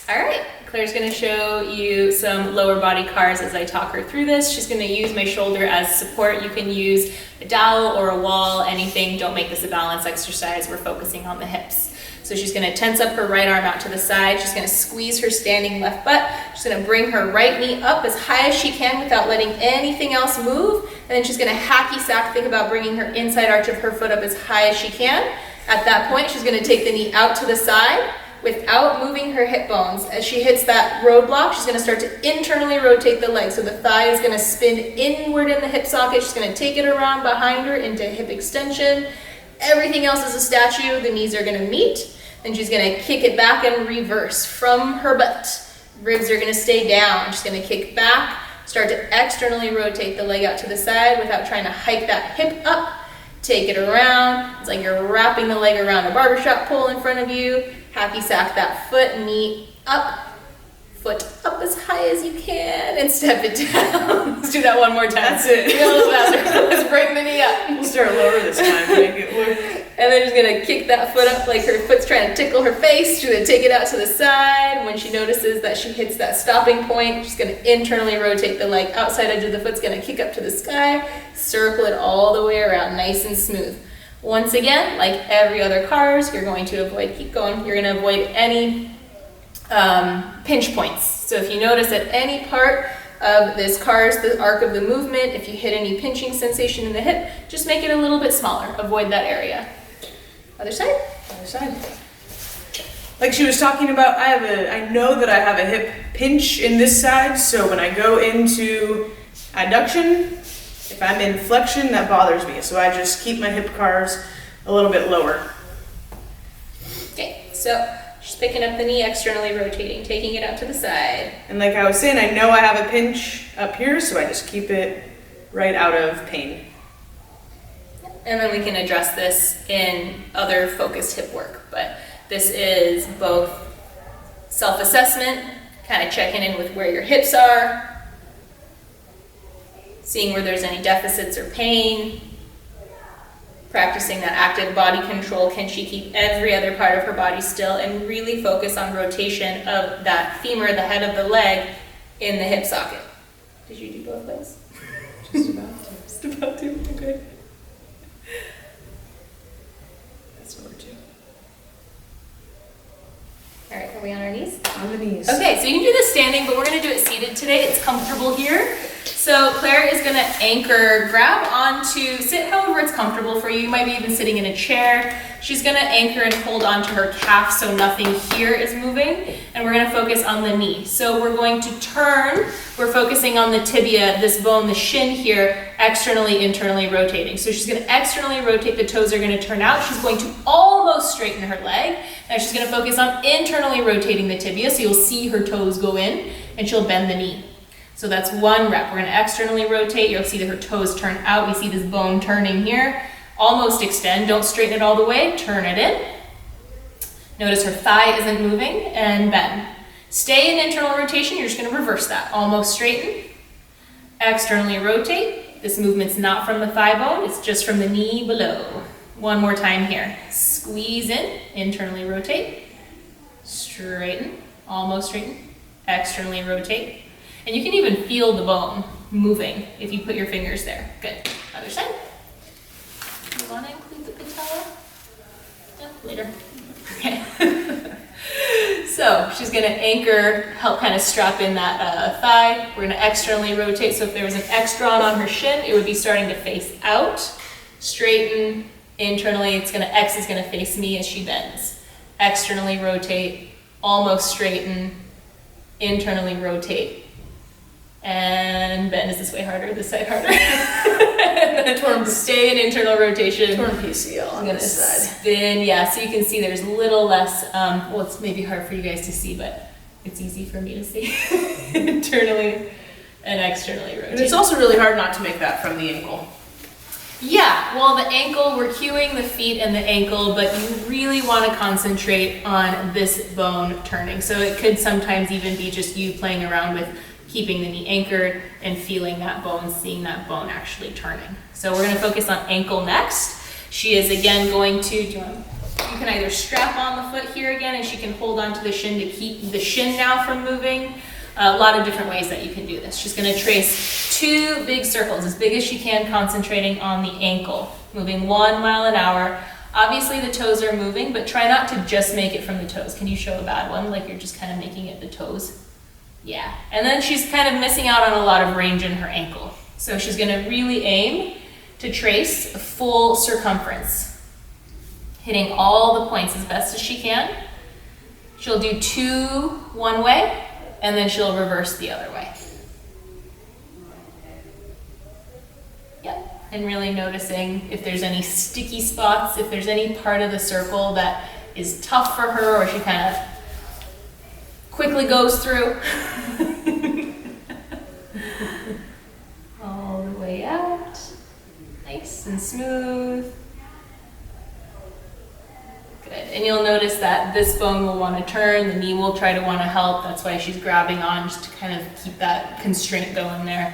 All right, Claire's gonna show you some lower body cars as I talk her through this. She's gonna use my shoulder as support. You can use a dowel or a wall, anything. Don't make this a balance exercise. We're focusing on the hips. So she's gonna tense up her right arm out to the side. She's gonna squeeze her standing left butt. She's gonna bring her right knee up as high as she can without letting anything else move. And then she's gonna hacky sack, think about bringing her inside arch of her foot up as high as she can. At that point, she's gonna take the knee out to the side without moving her hip bones. As she hits that roadblock, she's gonna start to internally rotate the leg. So the thigh is gonna spin inward in the hip socket. She's gonna take it around behind her into hip extension. Everything else is a statue. The knees are gonna meet. Then she's gonna kick it back and reverse from her butt. Ribs are gonna stay down. She's gonna kick back, start to externally rotate the leg out to the side without trying to hike that hip up. Take it around. It's like you're wrapping the leg around a barbershop pole in front of you. Happy sack that foot, knee up, foot up as high as you can, and step it down. Let's do that one more time. That's it. A little faster. Let's bring the knee up. We'll start lower this time to make it work. And then she's gonna kick that foot up like her foot's trying to tickle her face. She's gonna take it out to the side. When she notices that she hits that stopping point, she's gonna internally rotate the leg. Outside edge of the foot's gonna kick up to the sky. Circle it all the way around, nice and smooth. Once again, like every other cars, you're going to avoid, keep going, you're gonna avoid any pinch points. So if you notice at any part of this cars, the arc of the movement, if you hit any pinching sensation in the hip, just make it a little bit smaller. Avoid that area. Other side? Other side. Like she was talking about, I know that I have a hip pinch in this side, so when I go into adduction, if I'm in flexion, that bothers me. So I just keep my hip cars a little bit lower. Okay, so she's picking up the knee, externally rotating, taking it out to the side. And like I was saying, I know I have a pinch up here, so I just keep it right out of pain. And then we can address this in other focused hip work, but this is both self-assessment, kind of checking in with where your hips are, seeing where there's any deficits or pain, practicing that active body control. Can she keep every other part of her body still and really focus on rotation of that femur, the head of the leg, in the hip socket? Did you do both legs? Just about to. Just about to, okay. That's number 2. All right, are we on our knees? On the knees. Okay, so you can do this standing, but we're gonna do it seated today. It's comfortable here. So Claire is gonna anchor, grab onto, sit however it's comfortable for you. You might be even sitting in a chair. She's gonna anchor and hold onto her calf so nothing here is moving. And we're gonna focus on the knee. So we're going to turn, we're focusing on the tibia, this bone, the shin here, externally, internally rotating. So she's gonna externally rotate, the toes are gonna turn out. She's going to almost straighten her leg. Now she's gonna focus on internally rotating the tibia, so you'll see her toes go in, and she'll bend the knee. So that's one rep. We're gonna externally rotate. You'll see that her toes turn out. We see this bone turning here. Almost extend, don't straighten it all the way, turn it in. Notice her thigh isn't moving, and bend. Stay in internal rotation, you're just gonna reverse that. Almost straighten, externally rotate. This movement's not from the thigh bone, it's just from the knee below. One more time here. Squeeze in, internally rotate, straighten, almost straighten, externally rotate. And you can even feel the bone moving if you put your fingers there. Good. Other side. You want to include the patella? No, later. Okay. So she's going to anchor, help kind of strap in that thigh. We're going to externally rotate. So if there was an extron on her shin, it would be starting to face out. Straighten. Internally, X is going to face me as she bends. Externally rotate. Almost straighten. Internally rotate. And bend. Is this way harder? This side harder? Stay in internal rotation. Torn PCL on this side. Spin, yeah, so you can see there's a little less, well, it's maybe hard for you guys to see, but it's easy for me to see. Internally and externally rotate. And it's also really hard not to make that from the ankle. Yeah, well, the ankle, we're cueing the feet and the ankle, but you really want to concentrate on this bone turning. So it could sometimes even be just you playing around with keeping the knee anchored and feeling that bone, seeing that bone actually turning. So we're going to focus on ankle next. She is again going to, do you want to You can either strap on the foot here again, and she can hold onto the shin to keep the shin now from moving. A lot of different ways that you can do this. She's gonna trace 2 big circles, as big as she can, concentrating on the ankle, moving 1 mile an hour. Obviously the toes are moving, but try not to just make it from the toes. Can you show a bad one? Like you're just kind of making it the toes. Yeah, and then she's kind of missing out on a lot of range in her ankle. So she's gonna really aim to trace a full circumference, hitting all the points as best as she can. She'll do 2 one way, and then she'll reverse the other way. Yep, and really noticing if there's any sticky spots, if there's any part of the circle that is tough for her or she kind of quickly goes through. All the way out, nice and smooth. Good, and you'll notice that this bone will want to turn, the knee will try to want to help. That's why she's grabbing on, just to kind of keep that constraint going there.